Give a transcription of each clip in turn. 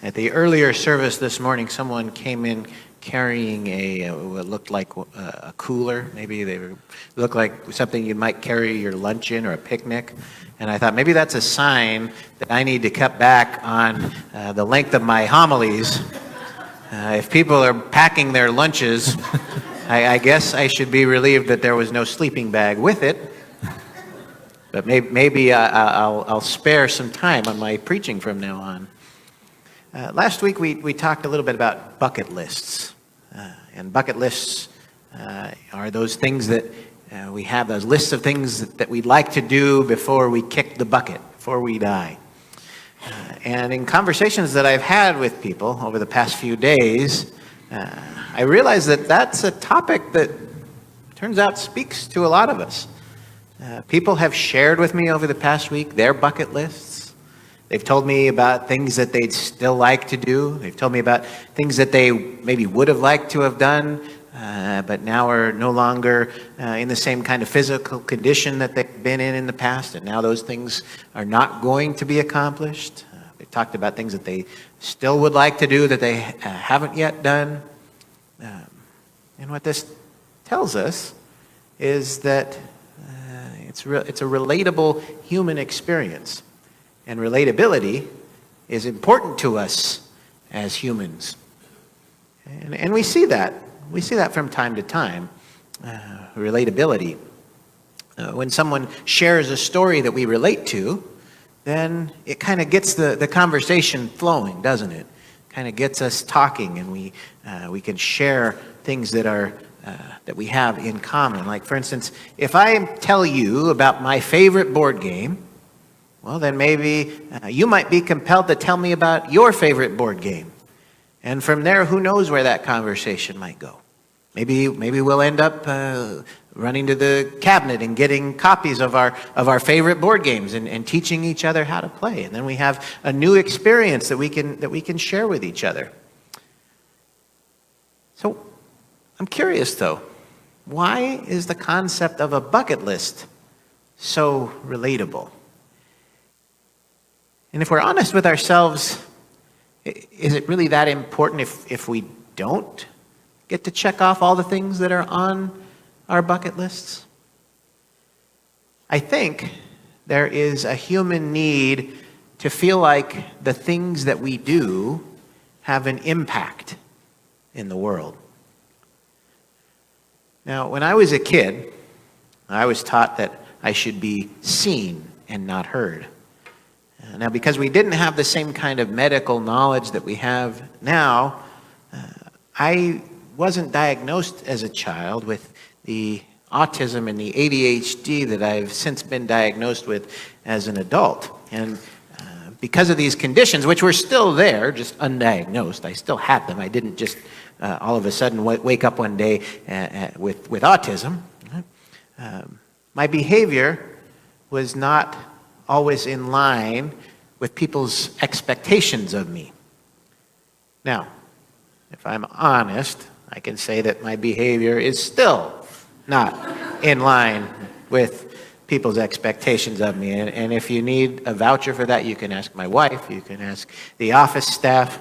At the earlier service this morning, someone came in carrying what looked like a cooler. Maybe looked like something you might carry your lunch in or a picnic. And I thought maybe that's a sign that I need to cut back on the length of my homilies. If people are packing their lunches, I guess I should be relieved that there was no sleeping bag with it. But maybe I'll spare some time on my preaching from now on. Last week we talked a little bit about bucket lists. And bucket lists are those things that we have, those lists of things that we'd like to do before we kick the bucket, before we die. And in conversations that I've had with people over the past few days, I realize that that's a topic that turns out speaks to a lot of us. People have shared with me over the past week their bucket lists. They've told me about things that they'd still like to do. They've told me about things that they maybe would have liked to have done, but now are no longer in the same kind of physical condition that they've been in the past, and now those things are not going to be accomplished. They talked about things that they still would like to do that they haven't yet done. And what this tells us is that it's a relatable human experience. And relatability is important to us as humans. And we see that. We see that from time to time. Relatability. When someone shares a story that we relate to, then it kind of gets the conversation flowing, doesn't it? Kind of gets us talking, and we can share things that we have in common. Like, for instance, if I tell you about my favorite board game, well, then maybe you might be compelled to tell me about your favorite board game. And from there, who knows where that conversation might go. Maybe we'll end up running to the cabinet and getting copies of our favorite board games and teaching each other how to play. And then we have a new experience that we can share with each other. So I'm curious, though, why is the concept of a bucket list so relatable? And if we're honest with ourselves, is it really that important if we don't get to check off all the things that are on our bucket lists? I think there is a human need to feel like the things that we do have an impact in the world. Now, when I was a kid, I was taught that I should be seen and not heard. Now, because we didn't have the same kind of medical knowledge that we have now, I wasn't diagnosed as a child with the autism and the ADHD that I've since been diagnosed with as an adult. And because of these conditions, which were still there, just undiagnosed, I still had them. I didn't just all of a sudden wake up one day with autism. My behavior was not always in line with people's expectations of me. Now, if I'm honest, I can say that my behavior is still not in line with people's expectations of me. And if you need a voucher for that, you can ask my wife, you can ask the office staff.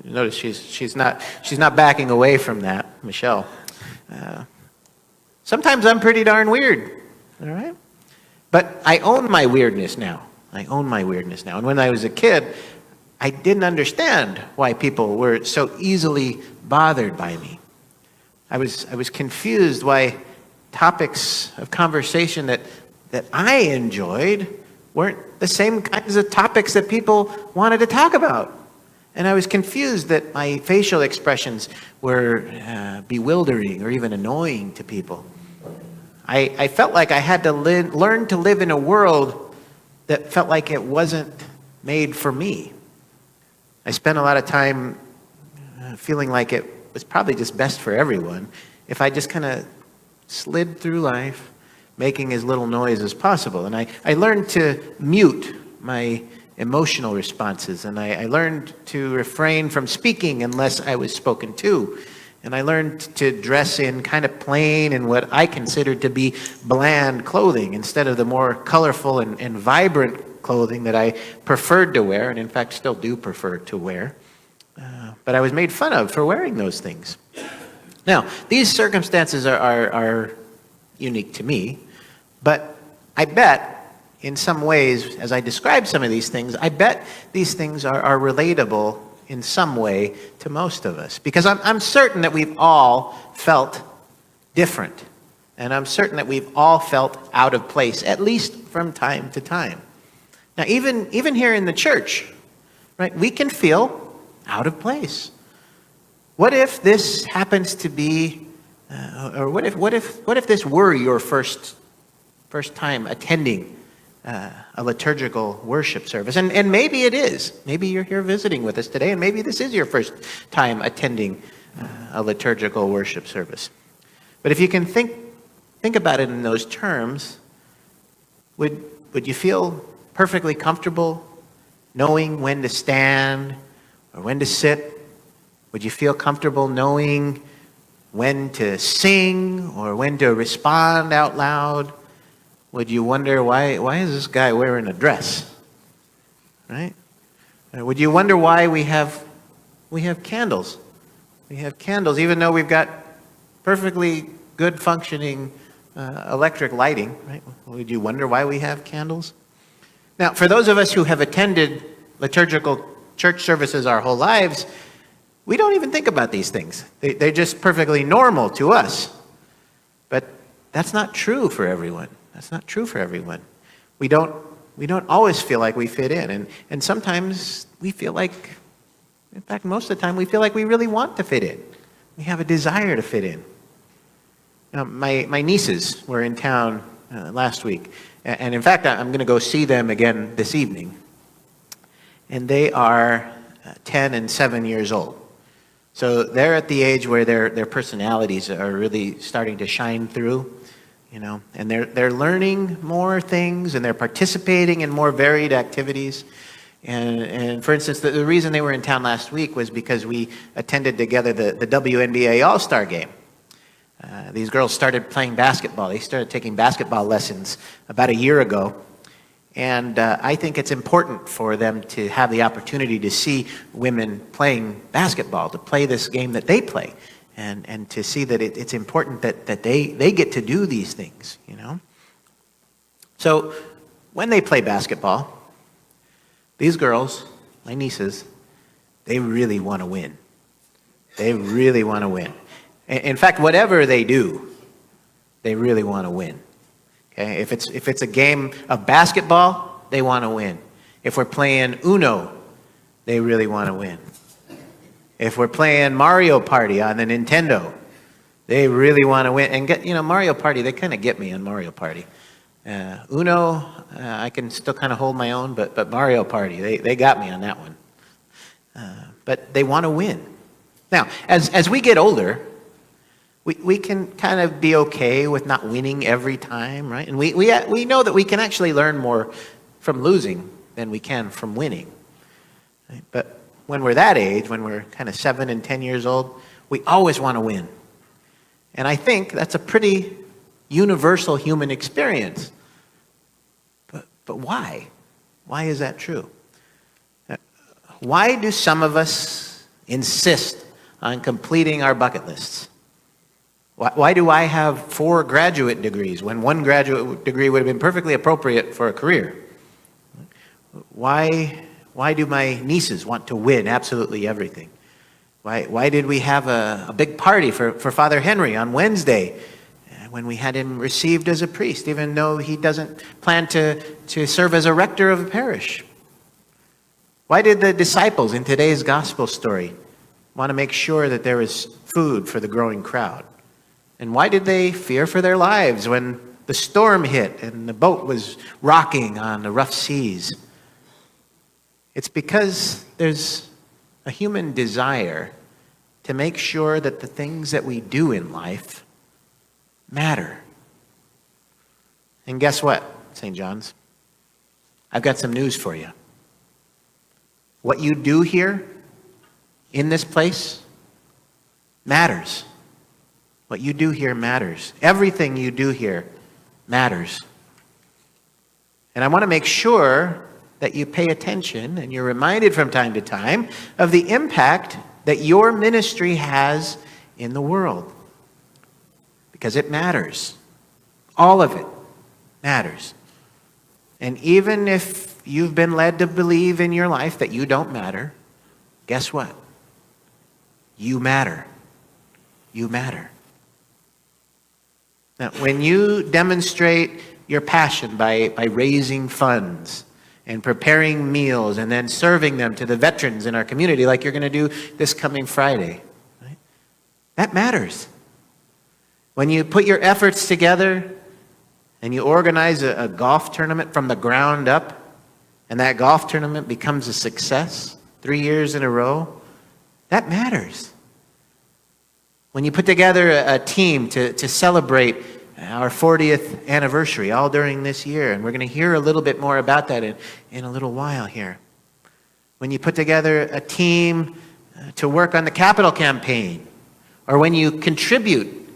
Notice she's not backing away from that, Michelle. Sometimes I'm pretty darn weird, all right? But I own my weirdness now. And when I was a kid, I didn't understand why people were so easily bothered by me. I was confused why topics of conversation that I enjoyed weren't the same kinds of topics that people wanted to talk about. And I was confused that my facial expressions were bewildering or even annoying to people. I felt like I had to learn to live in a world that felt like it wasn't made for me. I spent a lot of time feeling like it was probably just best for everyone if I just kind of slid through life making as little noise as possible. And I learned to mute my emotional responses, and I learned to refrain from speaking unless I was spoken to. And I learned to dress in kind of plain and what I considered to be bland clothing instead of the more colorful and vibrant clothing that I preferred to wear, and in fact still do prefer to wear. But I was made fun of for wearing those things. Now, these circumstances are unique to me, but I bet in some ways, as I describe some of these things, I bet these things are relatable in some way to most of us. Because I'm certain that we've all felt different. And I'm certain that we've all felt out of place, at least from time to time. Now, even here in the church, right, we can feel out of place. What if this happens to be, or what if this were your first time attending a liturgical worship service? And maybe it is. Maybe you're here visiting with us today, and maybe this is your first time attending a liturgical worship service. But if you can think about it in those terms, would you feel perfectly comfortable knowing when to stand or when to sit? Would you feel comfortable knowing when to sing or when to respond out loud? Would you wonder, why is this guy wearing a dress? Right? Or would you wonder why we have candles? We have candles, even though we've got perfectly good functioning electric lighting, right? Would you wonder why we have candles? Now, for those of us who have attended liturgical church services our whole lives, we don't even think about these things. They're just perfectly normal to us. But that's not true for everyone. That's not true for everyone. We don't always feel like we fit in. And sometimes we feel like, in fact, most of the time, we feel like we really want to fit in. We have a desire to fit in. Now, my nieces were in town last week. And in fact, I'm going to go see them again this evening. And they are 10 and 7 years old. So they're at the age where their personalities are really starting to shine through, and they're learning more things, and they're participating in more varied activities. And for instance, the reason they were in town last week was because we attended together the WNBA All-Star Game. These girls started playing basketball. They started taking basketball lessons about a year ago. And I think it's important for them to have the opportunity to see women playing basketball, to play this game that they play, and to see that it's important that they get to do these things, So when they play basketball, these girls, my nieces, they really want to win. They really want to win. In fact, whatever they do, they really want to win. Okay? If it's a game of basketball, they want to win. If we're playing Uno, they really want to win. If we're playing Mario Party on the Nintendo, they really want to win. And Mario Party, they kind of get me on Mario Party. Uno, I can still kind of hold my own, but Mario Party, they got me on that one. But they want to win. Now, as we get older, we can kind of be okay with not winning every time, right? And we know that we can actually learn more from losing than we can from winning. Right? But when we're that age, when we're kind of 7 and 10 years old, we always want to win. And I think that's a pretty universal human experience. But why? Why is that true? Why do some of us insist on completing our bucket lists? Why do I have 4 graduate degrees when 1 graduate degree would have been perfectly appropriate for a career? Why do my nieces want to win absolutely everything? Why did we have a big party for Father Henry on Wednesday when we had him received as a priest, even though he doesn't plan to serve as a rector of a parish? Why did the disciples in today's gospel story want to make sure that there was food for the growing crowd? And why did they fear for their lives when the storm hit and the boat was rocking on the rough seas? It's because there's a human desire to make sure that the things that we do in life matter. And guess what, St. John's? I've got some news for you. What you do here in this place matters. What you do here matters. Everything you do here matters. And I want to make sure that you pay attention and you're reminded from time to time of the impact that your ministry has in the world. Because it matters. All of it matters. And even if you've been led to believe in your life that you don't matter, guess what? You matter. You matter. Now, when you demonstrate your passion by raising funds and preparing meals and then serving them to the veterans in our community like you're going to do this coming Friday, right? That matters. When you put your efforts together and you organize a golf tournament from the ground up, and that golf tournament becomes a success 3 years in a row, that matters. When you put together a team to celebrate our 40th anniversary all during this year, and we're going to hear a little bit more about that in a little while here. When you put together a team to work on the capital campaign, or when you contribute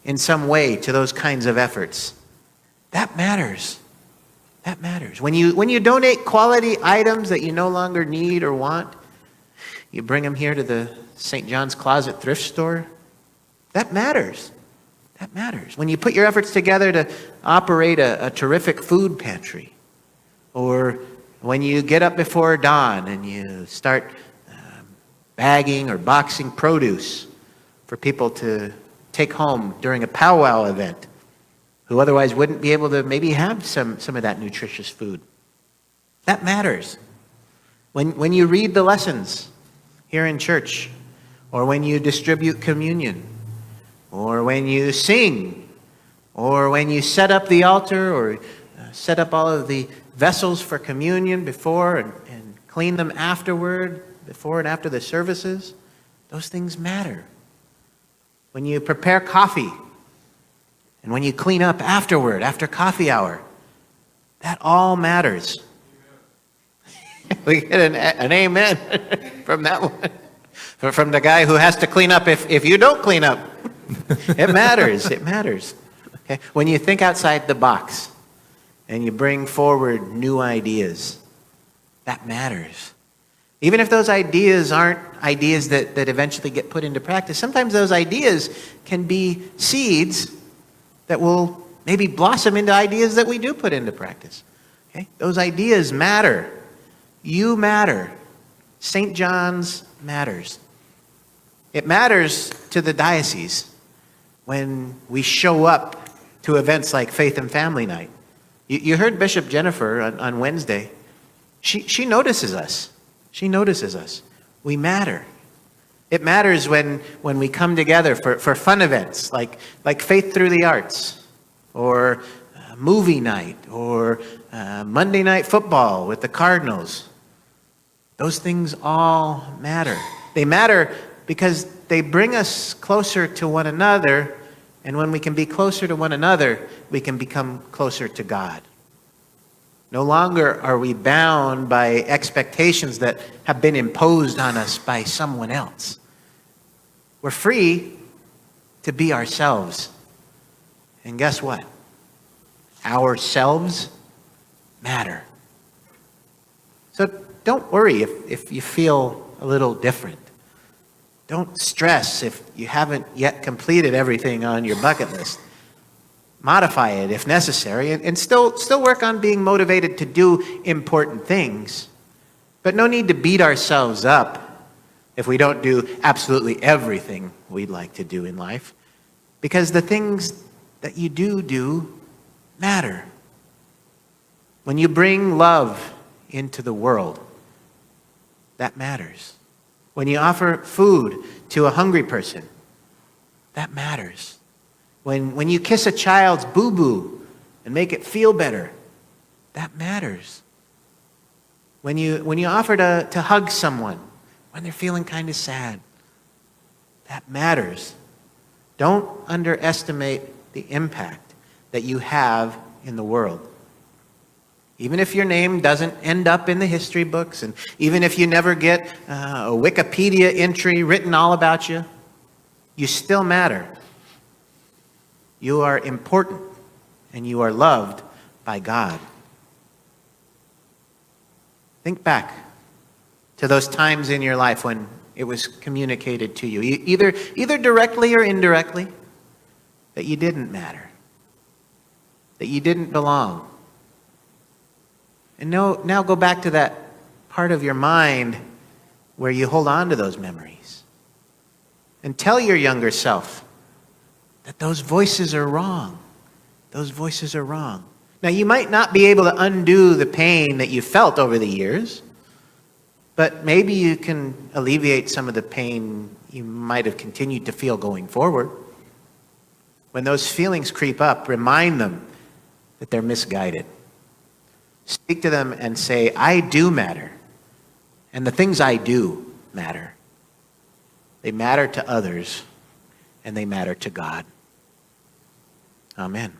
in some way to those kinds of efforts, that matters. That matters. When you donate quality items that you no longer need or want, you bring them here to the St. John's Closet thrift store, that matters. That matters. When you put your efforts together to operate a terrific food pantry, or when you get up before dawn and you start bagging or boxing produce for people to take home during a powwow event, who otherwise wouldn't be able to maybe have some of that nutritious food. That matters. When you read the lessons here in church, or when you distribute communion, or when you sing, or when you set up the altar, or set up all of the vessels for communion before and clean them afterward, before and after the services, those things matter. When you prepare coffee, and when you clean up afterward, after coffee hour, that all matters. We get an amen from that one. From the guy who has to clean up if you don't clean up. It matters. It matters. Okay? When you think outside the box and you bring forward new ideas, that matters. Even if those ideas aren't ideas that eventually get put into practice, sometimes those ideas can be seeds that will maybe blossom into ideas that we do put into practice. Okay? Those ideas matter. You matter. St. John's matters. It matters to the diocese when we show up to events like Faith and Family Night. You heard Bishop Jennifer on Wednesday. She notices us. She notices us. We matter. It matters when we come together for fun events like Faith Through the Arts, or movie night, or Monday Night Football with the Cardinals. Those things all matter. They matter because they bring us closer to one another, and when we can be closer to one another, we can become closer to God. No longer are we bound by expectations that have been imposed on us by someone else. We're free to be ourselves. And guess what? Ourselves matter. So don't worry if you feel a little different. Don't stress if you haven't yet completed everything on your bucket list. Modify it if necessary, and still work on being motivated to do important things. But no need to beat ourselves up if we don't do absolutely everything we'd like to do in life, because the things that you do matter. When you bring love into the world, that matters. When you offer food to a hungry person, that matters. When you kiss a child's boo-boo and make it feel better, that matters. When you offer to hug someone when they're feeling kind of sad, that matters. Don't underestimate the impact that you have in the world. Even if your name doesn't end up in the history books, and even if you never get a Wikipedia entry written all about you, you still matter. You are important, and you are loved by God. Think back to those times in your life when it was communicated to you, either directly or indirectly, that you didn't matter, that you didn't belong. And now go back to that part of your mind where you hold on to those memories. And tell your younger self that those voices are wrong. Those voices are wrong. Now, you might not be able to undo the pain that you felt over the years, but maybe you can alleviate some of the pain you might have continued to feel going forward. When those feelings creep up, remind them that they're misguided. Speak to them and say, I do matter, and the things I do matter. They matter to others, and they matter to God. Amen.